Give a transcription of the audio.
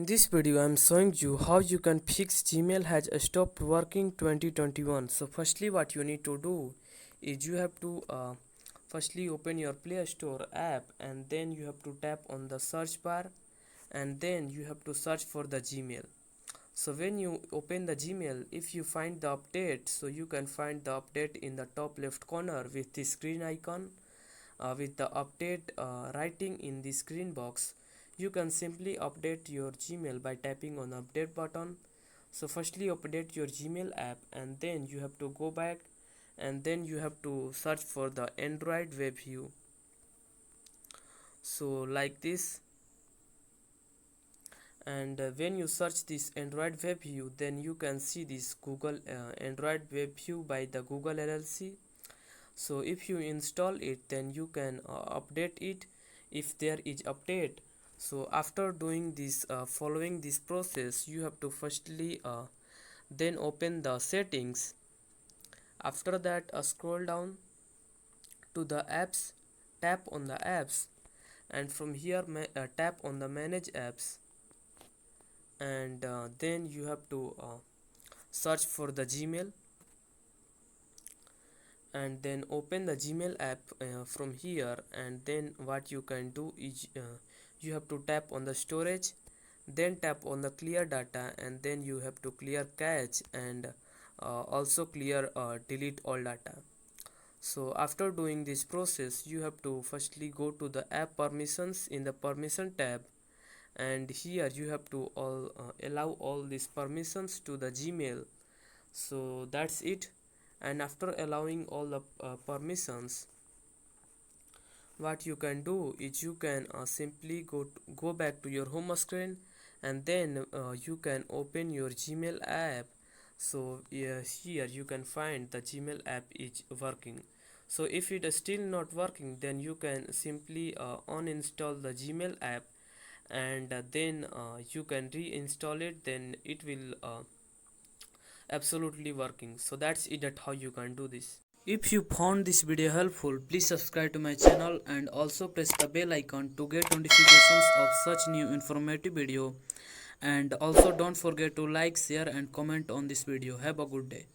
This video I am showing you how you can fix Gmail has stopped working 2021. So firstly what you need to do is you have to firstly open your Play Store app, and then you have to tap on the search bar, and then you have to search for the Gmail. So when you open the Gmail, if you find the update, so you can find the update in the top left corner with the screen icon with the update writing in the screen box. You can simply update your Gmail by tapping on update button. So firstly update your Gmail app, and then you have to go back, and then you have to search for the Android web view. So like this, and when you search this Android web view, then you can see this Google Android web view by the Google LLC. So if you install it, then you can update it if there is update. So after doing this following this process, you have to firstly then open the settings. After that scroll down to the apps, tap on the apps, and from here tap on the manage apps, and then you have to search for the Gmail, and then open the Gmail app from here. And then what you can do is you have to tap on the storage, then tap on the clear data, and then you have to clear cache, and also clear delete all data. So after doing this process, you have to firstly go to the app permissions in the permission tab, and here you have to allow all these permissions to the Gmail. So that's it. And after allowing all the permissions, what you can do is you can simply go back to your home screen, and then you can open your Gmail app. So here you can find the Gmail app is working. So if it is still not working, then you can simply uninstall the Gmail app, and then you can reinstall it, then it will absolutely working. So that's it, that how you can do this. If you found this video helpful, please subscribe to my channel and also press the bell icon to get notifications of such new informative video. And also don't forget to like, share and comment on this video. Have a good day.